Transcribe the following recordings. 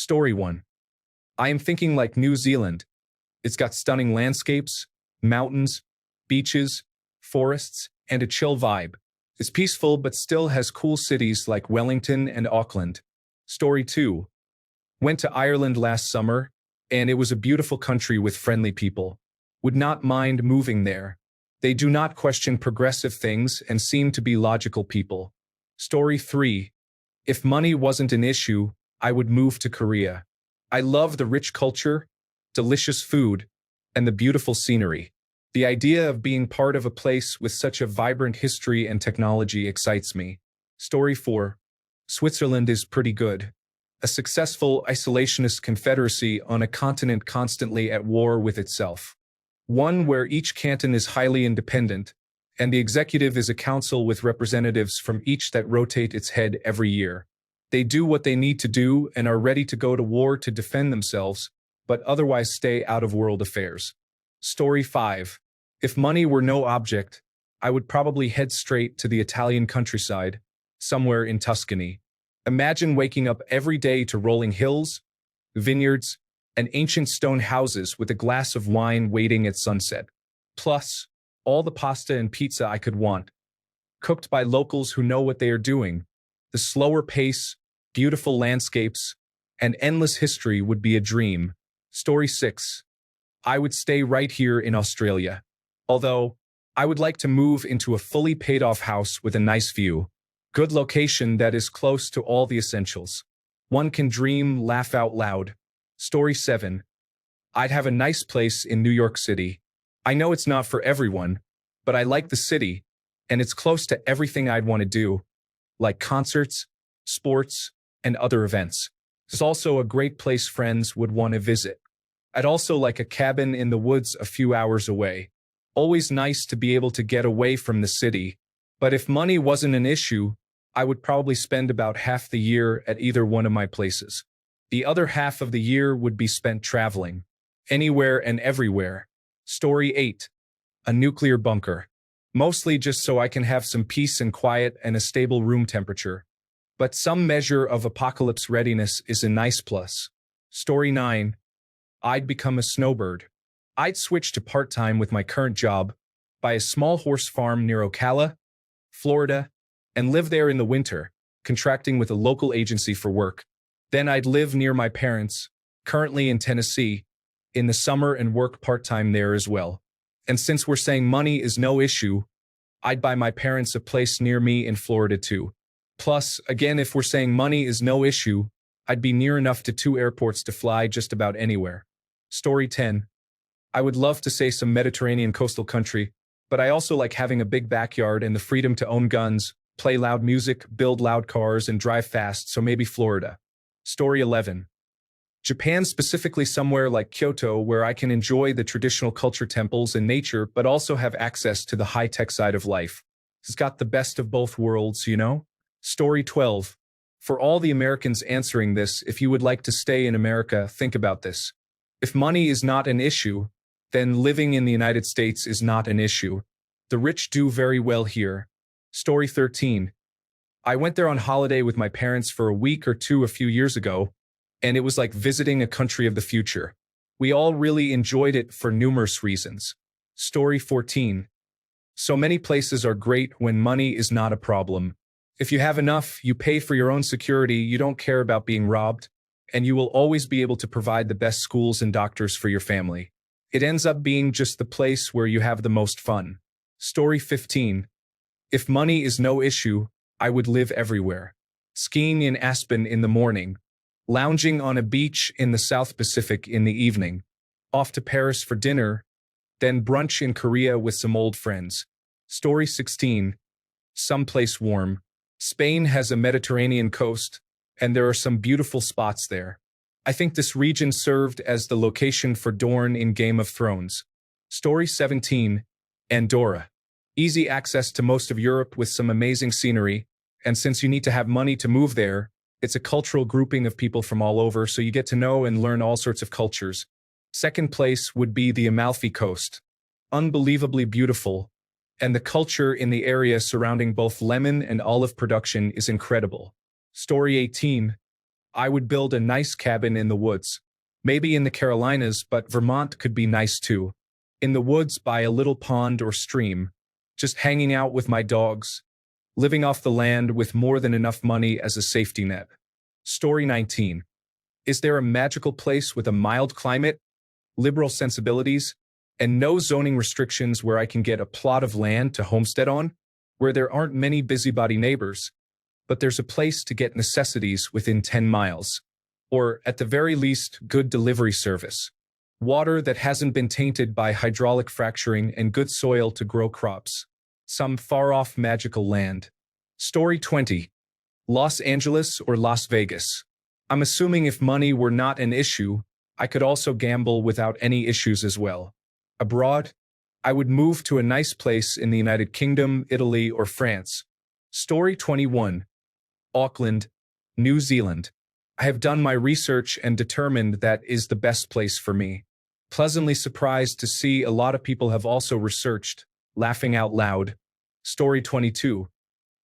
Story 1. I am thinking like New Zealand. It's got stunning landscapes, mountains, beaches, forests, and a chill vibe. It's peaceful but still has cool cities like Wellington and Auckland. Story 2. Went to Ireland last summer, and it was a beautiful country with friendly people. Would not mind moving there. They do not question progressive things and seem to be logical people. Story 3. If money wasn't an issue, I would move to Korea. I love the rich culture, delicious food, and the beautiful scenery. The idea of being part of a place with such a vibrant history and technology excites me. Story 4. Switzerland is pretty good. A successful isolationist confederacy on a continent constantly at war with itself. One where each canton is highly independent, and the executive is a council with representatives from each that rotate its head every year. They do what they need to do and are ready to go to war to defend themselves, but otherwise stay out of world affairs. Story 5. If money were no object, I would probably head straight to the Italian countryside, somewhere in Tuscany. Imagine waking up every day to rolling hills, vineyards, and ancient stone houses with a glass of wine waiting at sunset. Plus, all the pasta and pizza I could want, cooked by locals who know what they are doing. The slower pace, beautiful landscapes, and endless history would be a dream. Story 6. I would stay right here in Australia. Although, I would like to move into a fully paid-off house with a nice view. Good location that is close to all the essentials. One can dream, laugh out loud. Story 7. I'd have a nice place in New York City. I know it's not for everyone, but I like the city, and it's close to everything I'd want to do, like concerts, sports, and other events. It's also a great place friends would want to visit. I'd also like a cabin in the woods a few hours away. Always nice to be able to get away from the city. But if money wasn't an issue, I would probably spend about half the year at either one of my places. The other half of the year would be spent traveling. Anywhere and everywhere. Story 8. A nuclear bunker. Mostly just so I can have some peace and quiet and a stable room temperature. But some measure of apocalypse readiness is a nice plus. Story 9. I'd become a snowbird. I'd switch to part-time with my current job, buy a small horse farm near Ocala, Florida, and live there in the winter, contracting with a local agency for work. Then I'd live near my parents, currently in Tennessee, in the summer and work part-time there as well. And since we're saying money is no issue, I'd buy my parents a place near me in Florida too. Plus, again, if we're saying money is no issue, I'd be near enough to 2 airports to fly just about anywhere. Story 10. I would love to say some Mediterranean coastal country, but I also like having a big backyard and the freedom to own guns, play loud music, build loud cars, and drive fast, so maybe Florida. Story 11. Japan, specifically somewhere like Kyoto, where I can enjoy the traditional culture, temples, and nature, but also have access to the high-tech side of life. It's got the best of both worlds, you know? Story 12. For all the Americans answering this, if you would like to stay in America, think about this. If money is not an issue, then living in the United States is not an issue. The rich do very well here. Story 13. I went there on holiday with my parents for a week or two a few years ago, and it was like visiting a country of the future. We all really enjoyed it for numerous reasons. Story 14. So many places are great when money is not a problem. If you have enough, you pay for your own security, you don't care about being robbed, and you will always be able to provide the best schools and doctors for your family. It ends up being just the place where you have the most fun. Story 15. If money is no issue, I would live everywhere. Skiing in Aspen in the morning, lounging on a beach in the South Pacific in the evening, off to Paris for dinner, then brunch in Korea with some old friends. Story 16. Someplace warm. Spain has a Mediterranean coast, and there are some beautiful spots there. I think this region served as the location for Dorne in Game of Thrones. Story 17. Andorra. Easy access to most of Europe with some amazing scenery, and since you need to have money to move there, it's a cultural grouping of people from all over, so you get to know and learn all sorts of cultures. Second place would be the Amalfi Coast. Unbelievably beautiful, and the culture in the area surrounding both lemon and olive production is incredible. Story 18. I would build a nice cabin in the woods. Maybe in the Carolinas, but Vermont could be nice too. In the woods by a little pond or stream, just hanging out with my dogs, living off the land with more than enough money as a safety net. Story 19. Is there a magical place with a mild climate, liberal sensibilities, and no zoning restrictions where I can get a plot of land to homestead on, where there aren't many busybody neighbors, but there's a place to get necessities within 10 miles, or at the very least, good delivery service, water that hasn't been tainted by hydraulic fracturing, and good soil to grow crops, some far-off magical land. Story 20. Los Angeles or Las Vegas? I'm assuming if money were not an issue, I could also gamble without any issues as well. Abroad, I would move to a nice place in the United Kingdom, Italy, or France. Story 21. Auckland, New Zealand. I have done my research and determined that is the best place for me. Pleasantly surprised to see a lot of people have also researched, laughing out loud. Story 22.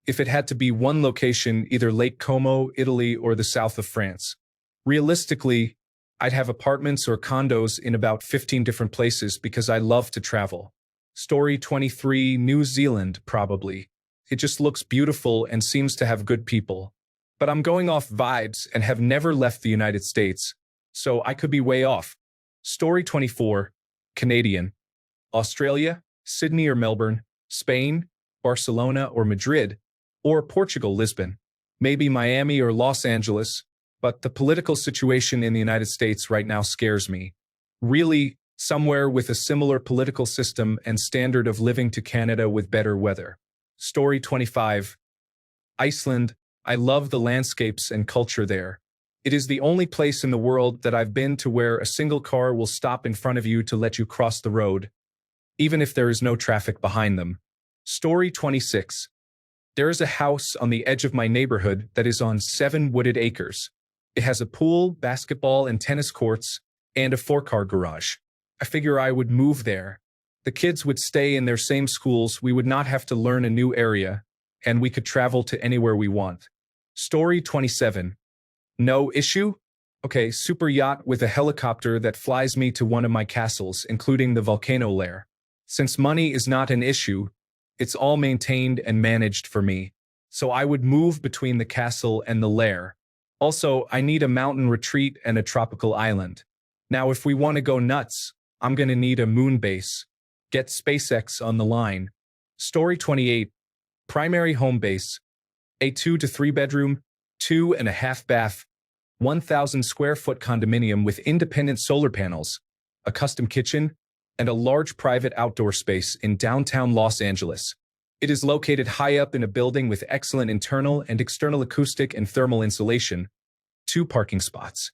If it had to be one location, either Lake Como, Italy, or the south of France. Realistically, I'd have apartments or condos in about 15 different places because I love to travel. Story 23, New Zealand, probably. It just looks beautiful and seems to have good people. But I'm going off vibes and have never left the United States, so I could be way off. Story 24, Canadian. Australia, Sydney or Melbourne, Spain, Barcelona or Madrid, or Portugal, Lisbon. Maybe Miami or Los Angeles, but the political situation in the United States right now scares me. Really, somewhere with a similar political system and standard of living to Canada with better weather. Story 25. Iceland. I love the landscapes and culture there. It is the only place in the world that I've been to where a single car will stop in front of you to let you cross the road, even if there is no traffic behind them. Story 26. There is a house on the edge of my neighborhood that is on 7 wooded acres. It has a pool, basketball and tennis courts, and a 4-car garage. I figure I would move there. The kids would stay in their same schools, we would not have to learn a new area, and we could travel to anywhere we want. Story 27. No issue? Okay, super yacht with a helicopter that flies me to one of my castles, including the volcano lair. Since money is not an issue, it's all maintained and managed for me, so I would move between the castle and the lair. Also, I need a mountain retreat and a tropical island. Now, if we want to go nuts, I'm gonna need a moon base. Get SpaceX on the line. Story 28. Primary home base. A 2 to 3 bedroom, 2.5 bath, 1,000 square foot condominium with independent solar panels, a custom kitchen, and a large private outdoor space in downtown Los Angeles. It is located high up in a building with excellent internal and external acoustic and thermal insulation, 2 parking spots,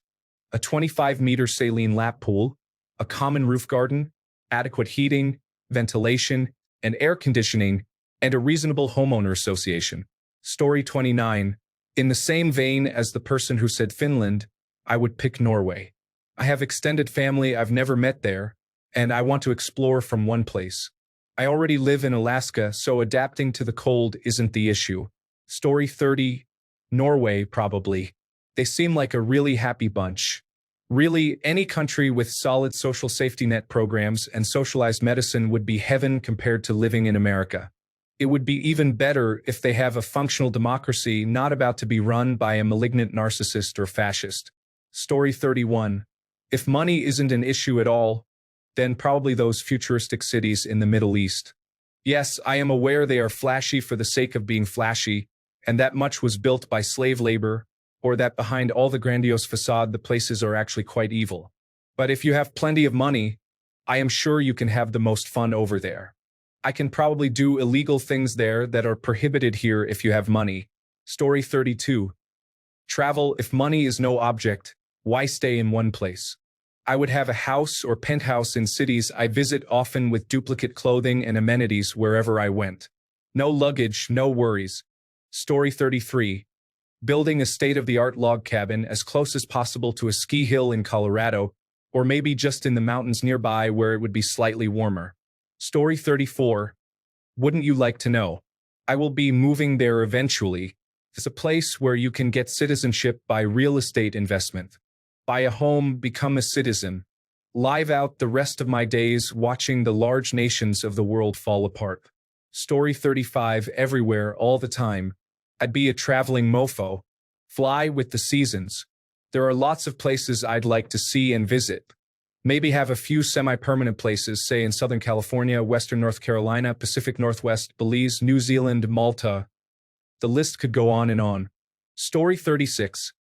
a 25-meter saline lap pool, a common roof garden, adequate heating, ventilation, and air conditioning, and a reasonable homeowner association. Story 29. In the same vein as the person who said Finland, I would pick Norway. I have extended family I've never met there, and I want to explore from one place. I already live in Alaska, so adapting to the cold isn't the issue. Story 30. Norway, probably. They seem like a really happy bunch. Really, any country with solid social safety net programs and socialized medicine would be heaven compared to living in America. It would be even better if they have a functional democracy not about to be run by a malignant narcissist or fascist. Story 31. If money isn't an issue at all, then probably those futuristic cities in the Middle East. Yes, I am aware they are flashy for the sake of being flashy, and that much was built by slave labor, or that behind all the grandiose facade the places are actually quite evil. But if you have plenty of money, I am sure you can have the most fun over there. I can probably do illegal things there that are prohibited here if you have money. Story 32. Travel. If money is no object, why stay in one place? I would have a house or penthouse in cities I visit often with duplicate clothing and amenities wherever I went. No luggage, no worries. Story 33. Building a state-of-the-art log cabin as close as possible to a ski hill in Colorado, or maybe just in the mountains nearby where it would be slightly warmer. Story 34. Wouldn't you like to know? I will be moving there eventually, It's a place where you can get citizenship by real estate investment. Buy a home, become a citizen. Live out the rest of my days watching the large nations of the world fall apart. Story 35 everywhere all the time. I'd be a traveling mofo. Fly with the seasons. There are lots of places I'd like to see and visit. Maybe have a few semi-permanent places, say in Southern California, Western North Carolina, Pacific Northwest, Belize, New Zealand, Malta. The list could go on and on. Story 36.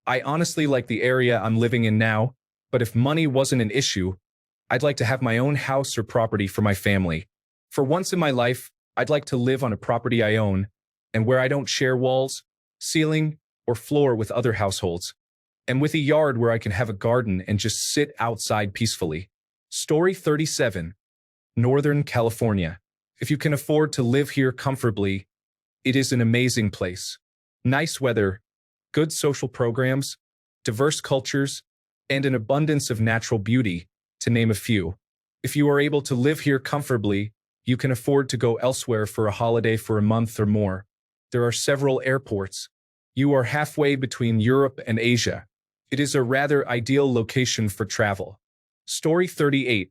I honestly like the area I'm living in now, but if money wasn't an issue, I'd like to have my own house or property for my family. For once in my life, I'd like to live on a property I own, and where I don't share walls, ceiling, or floor with other households, and with a yard where I can have a garden and just sit outside peacefully. Story 37. Northern California. If you can afford to live here comfortably, it is an amazing place. Nice weather, good social programs, diverse cultures, and an abundance of natural beauty, to name a few. If you are able to live here comfortably, you can afford to go elsewhere for a holiday for a month or more. There are several airports. You are halfway between Europe and Asia. It is a rather ideal location for travel. Story 38.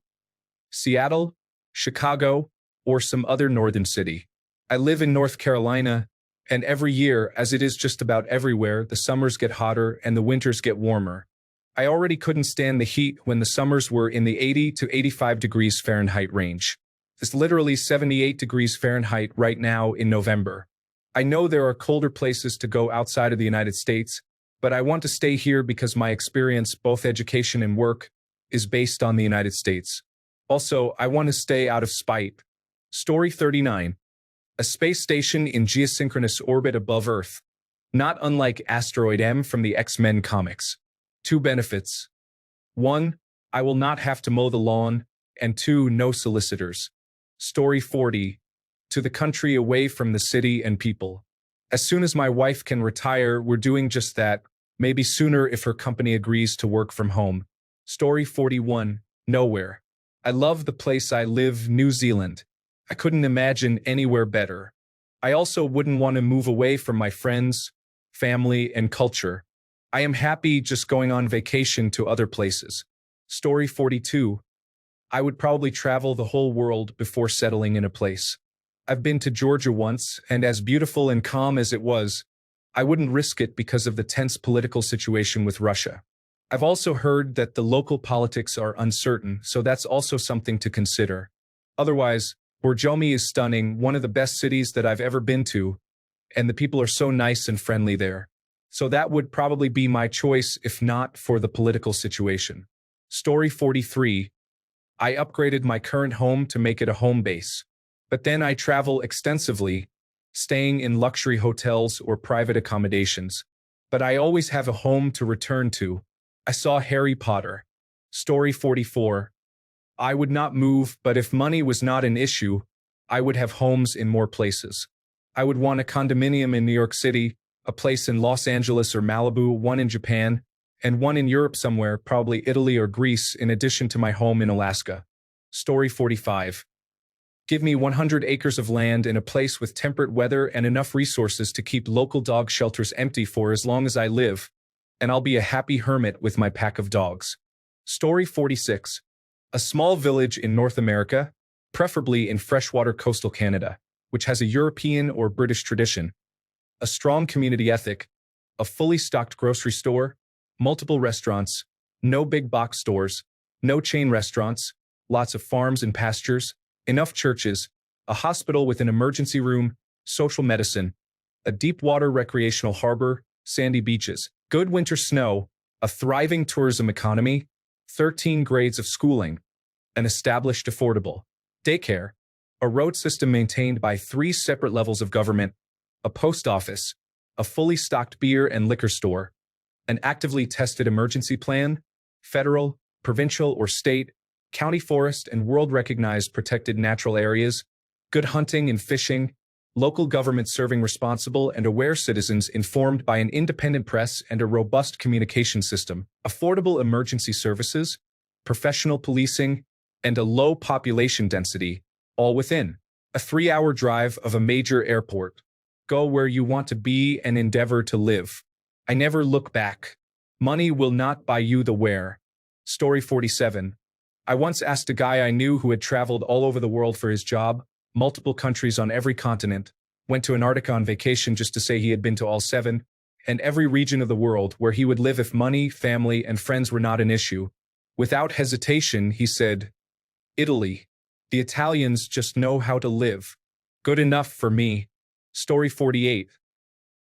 Seattle, Chicago, or some other northern city. I live in North Carolina, and every year, as it is just about everywhere, the summers get hotter and the winters get warmer. I already couldn't stand the heat when the summers were in the 80 to 85 degrees Fahrenheit range. It's literally 78 degrees Fahrenheit right now in November. I know there are colder places to go outside of the United States, but I want to stay here because my experience, both education and work, is based on the United States. Also, I want to stay out of spite. Story 39. A space station in geosynchronous orbit above Earth. Not unlike Asteroid M from the X-Men comics. 2 benefits. 1. I will not have to mow the lawn, and 2. No solicitors. Story 40. To the country away from the city and people. As soon as my wife can retire, we're doing just that, maybe sooner if her company agrees to work from home. Story 41. Nowhere. I love the place I live, New Zealand. I couldn't imagine anywhere better. I also wouldn't want to move away from my friends, family, and culture. I am happy just going on vacation to other places. Story 42. I would probably travel the whole world before settling in a place. I've been to Georgia once, and as beautiful and calm as it was, I wouldn't risk it because of the tense political situation with Russia. I've also heard that the local politics are uncertain, so that's also something to consider. Otherwise, Borjomi is stunning, one of the best cities that I've ever been to, and the people are so nice and friendly there. So that would probably be my choice if not for the political situation. Story 43. I upgraded my current home to make it a home base. But then I travel extensively, staying in luxury hotels or private accommodations. But I always have a home to return to. I saw Harry Potter. Story 44. I would not move, but if money was not an issue, I would have homes in more places. I would want a condominium in New York City, a place in Los Angeles or Malibu, one in Japan, and one in Europe somewhere, probably Italy or Greece, in addition to my home in Alaska. Story 45. Give me 100 acres of land in a place with temperate weather and enough resources to keep local dog shelters empty for as long as I live, and I'll be a happy hermit with my pack of dogs. Story 46. A small village in North America, preferably in freshwater coastal Canada, which has a European or British tradition, a strong community ethic, a fully stocked grocery store, multiple restaurants, no big box stores, no chain restaurants, lots of farms and pastures, enough churches, a hospital with an emergency room, social medicine, a deep water recreational harbor, sandy beaches, good winter snow, a thriving tourism economy, 13 grades of schooling, an established affordable daycare, a road system maintained by 3 separate levels of government, a post office, a fully stocked beer and liquor store, an actively tested emergency plan, federal, provincial, or state, county forest and world-recognized protected natural areas, good hunting and fishing, local government serving responsible and aware citizens informed by an independent press and a robust communication system, affordable emergency services, professional policing, and a low population density, all within a 3-hour drive of a major airport. Go where you want to be and endeavor to live. I never look back. Money will not buy you the where. Story 47. I once asked a guy I knew who had traveled all over the world for his job, multiple countries on every continent, went to Antarctica on vacation just to say he had been to all 7, and every region of the world where he would live if money, family, and friends were not an issue. Without hesitation, he said, Italy. The Italians just know how to live. Good enough for me. Story 48.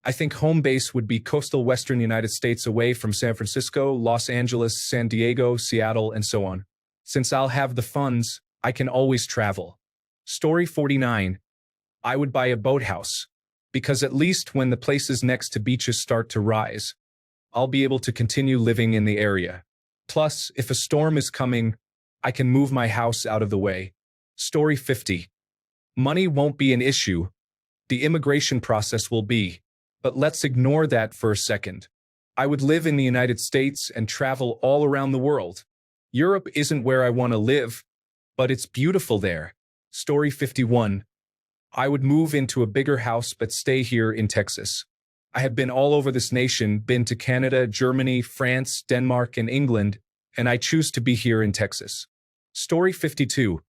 I think home base would be coastal western United States away from San Francisco, Los Angeles, San Diego, Seattle, and so on. Since I'll have the funds, I can always travel. Story 49. I would buy a boathouse, because at least when the places next to beaches start to rise, I'll be able to continue living in the area. Plus, if a storm is coming, I can move my house out of the way. Story 50. Money won't be an issue. The immigration process will be. But let's ignore that for a second. I would live in the United States and travel all around the world. Europe isn't where I want to live, but it's beautiful there. Story 51. I would move into a bigger house but stay here in Texas. I have been all over this nation, been to Canada, Germany, France, Denmark, and England, and I choose to be here in Texas. Story 52.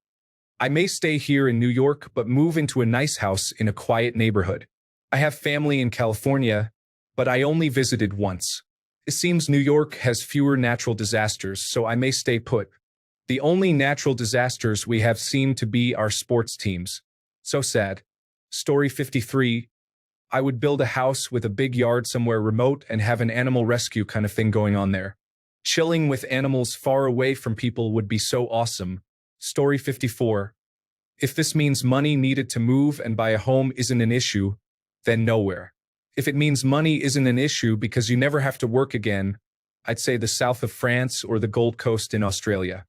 I may stay here in New York but move into a nice house in a quiet neighborhood. I have family in California, but I only visited once. It seems New York has fewer natural disasters, so I may stay put. The only natural disasters we have seem to be our sports teams. So sad. Story 53. I would build a house with a big yard somewhere remote and have an animal rescue kind of thing going on there. Chilling with animals far away from people would be so awesome. Story 54. If this means money needed to move and buy a home isn't an issue, then nowhere. If it means money isn't an issue because you never have to work again, I'd say the south of France or the Gold Coast in Australia.